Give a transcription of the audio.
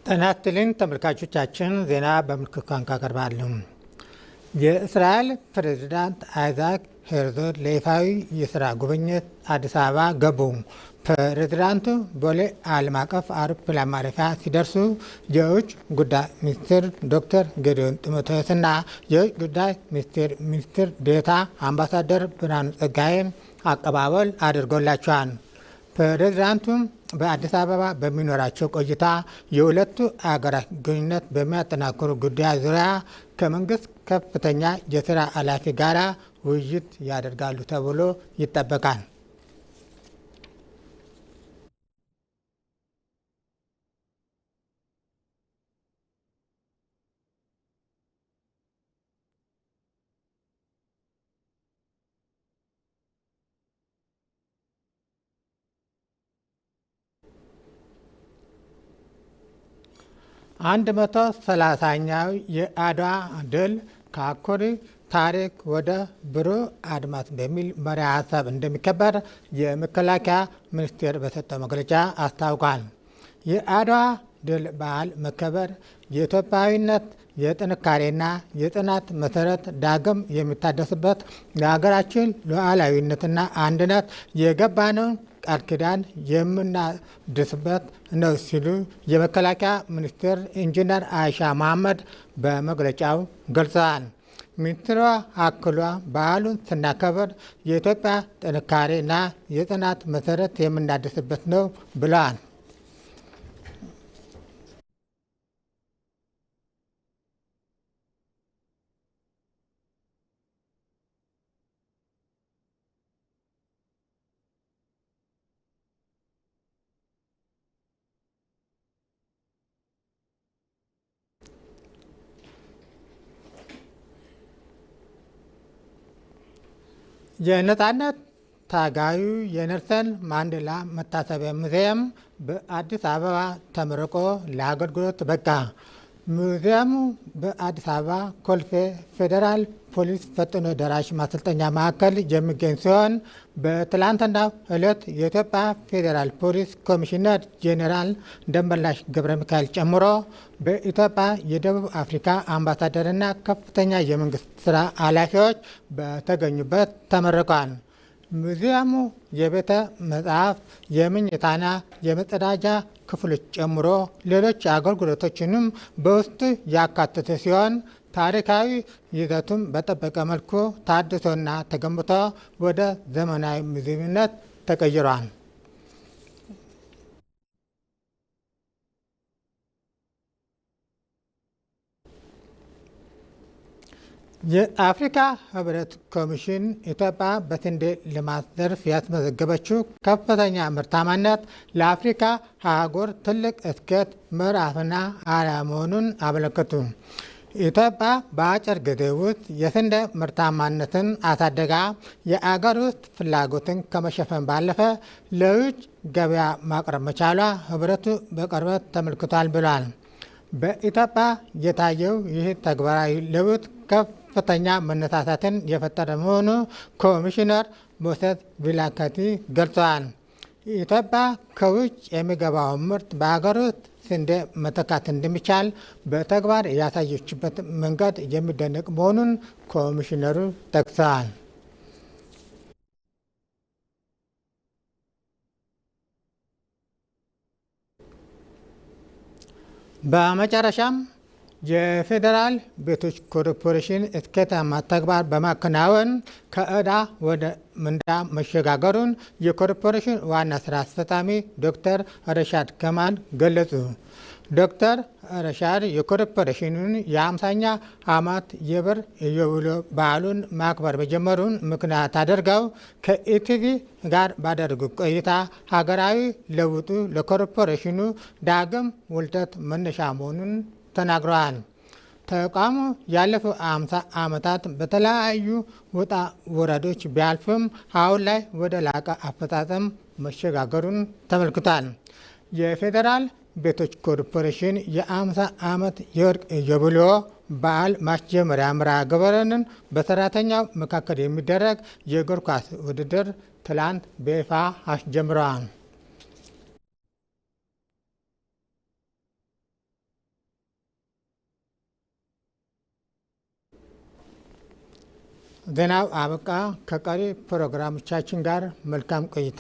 ጤና ይስጥልኝ ተመልካቾቻችን፣ ዜና በምልክት ቋንቋ ቀርባሉ። የእስራኤል ፕሬዝዳንት አይዛክ ሄርዞግ ለይፋዊ የስራ ጉብኝት አዲስ አበባ ገቡ። ፕሬዝዳንቱ ቦሌ ዓለም አቀፍ አውሮፕላን ማረፊያ ሲደርሱ የውጭ ጉዳይ ሚኒስትር ዶክተር ጌዲዮን ጢሞቴዎስና የውጭ ጉዳይ ሚኒስትር ዴኤታ አምባሳደር ብርሃኑ ጸጋዬ አቀባበል አድርጎላቸዋል። ፕሬዝዳንቱም በአዲስ አበባ በሚኖራቸው ቆይታ የሁለቱ አገራት ግንኙነት በሚያጠናክሩ ጉዳዮች ዙሪያ ከመንግስት ከፍተኛ የስራ ኃላፊ ጋር ውይይት ያደርጋሉ ተብሎ ይጠበቃል። አንድ 130ኛው የአድዋ ድል ከአኩሪ ታሪክ ወደ ብሩህ አድማስ በሚል መሪ ሀሳብ እንደሚከበር የመከላከያ ሚኒስቴር በሰጠው መግለጫ አስታውቋል። የአድዋ ድል በዓል መከበር የኢትዮጵያዊነት የጥንካሬና የጽናት መሰረት ዳግም የሚታደስበት፣ ለሀገራችን ሉዓላዊነትና አንድነት የገባነውን ቃል ኪዳን የምናድስበት ነው ሲሉ የመከላከያ ሚኒስትር ኢንጂነር አይሻ መሐመድ በመግለጫው ገልጸዋል። ሚኒስትሯ አክሏ በዓሉን ስናከብር የኢትዮጵያ ጥንካሬና የጽናት መሰረት የምናድስበት ነው ብለዋል። የነጻነት ታጋዩ የኔልሰን ማንዴላ መታሰቢያ ሙዚየም በአዲስ አበባ ተመርቆ ለአገልግሎት በቃ። ሙዚየሙ በአዲስ አበባ ኮልፌ ፌዴራል ፖሊስ ፈጥኖ ደራሽ ማሰልጠኛ ማዕከል የሚገኝ ሲሆን በትላንትናው ዕለት የኢትዮጵያ ፌዴራል ፖሊስ ኮሚሽነር ጄኔራል ደመላሽ ገብረ ሚካኤል ጨምሮ በኢትዮጵያ የደቡብ አፍሪካ አምባሳደርና ከፍተኛ የመንግስት ስራ ኃላፊዎች በተገኙበት ተመርቋል። ሙዚየሙ የቤተ መጻሕፍት፣ የመኝታና የመጸዳጃ ክፍሎች ጨምሮ ሌሎች አገልግሎቶችንም በውስጡ ያካተተ ሲሆን ታሪካዊ ይዘቱን በጠበቀ መልኩ ታድሶና ተገንብቶ ወደ ዘመናዊ ሙዚየምነት ተቀይሯል። የአፍሪካ ህብረት ኮሚሽን ኢትዮጵያ በስንዴ ልማት ዘርፍ ያስመዘገበችው ከፍተኛ ምርታማነት ለአፍሪካ አህጉር ትልቅ እድገት ምዕራፍና አርአያ መሆኑን አመለከቱ። ኢትዮጵያ በአጭር ጊዜ ውስጥ የስንዴ ምርታማነትን አሳድጋ የአገር ውስጥ ፍላጎትን ከመሸፈን ባለፈ ለውጭ ገበያ ማቅረብ መቻሏ ህብረቱ በቅርበት ተመልክቷል ብሏል። በኢትዮጵያ የታየው ይህ ተግባራዊ ለውጥ ከፍተኛ መነሳሳትን የፈጠረ መሆኑ ኮሚሽነር ሞሴስ ቪላካቲ ገልጸዋል። ኢትዮጵያ ከውጭ የሚገባውን ምርት በሀገር ውስጥ ስንዴ መተካት እንደሚቻል በተግባር ያሳየችበት መንገድ የሚደነቅ መሆኑን ኮሚሽነሩ ጠቅሰዋል። በመጨረሻም የፌዴራል ቤቶች ኮርፖሬሽን ስኬታማ ተግባር በማከናወን ከዕዳ ወደ ምንዳ መሸጋገሩን የኮርፖሬሽን ዋና ስራ አስፈጻሚ ዶክተር ረሻድ ከማል ገለጹ። ዶክተር ረሻድ የኮርፖሬሽኑን የ50ኛ ዓመት የብር ኢዮቤልዩ በዓሉን ማክበር መጀመሩን ምክንያት አድርገው ከኢቲቪ ጋር ባደረጉት ቆይታ ሀገራዊ ለውጡ ለኮርፖሬሽኑ ዳግም ውልደት መነሻ መሆኑን ተናግረዋል። ተቋሙ ያለፉት 50 ዓመታት በተለያዩ ውጣ ውረዶች ቢያልፍም አሁን ላይ ወደ ላቀ አፈጻጸም መሸጋገሩን ተመልክቷል። የፌዴራል ቤቶች ኮርፖሬሽን የ50 ዓመት የወርቅ ኢዮቤልዩ በዓል ማስጀመሪያ መርሃ ግብርን በሰራተኛው መካከል የሚደረግ የእግር ኳስ ውድድር ትላንት በይፋ አስጀምረዋል። ዜናው አበቃ። ከቀሪ ፕሮግራሞቻችን ጋር መልካም ቆይታ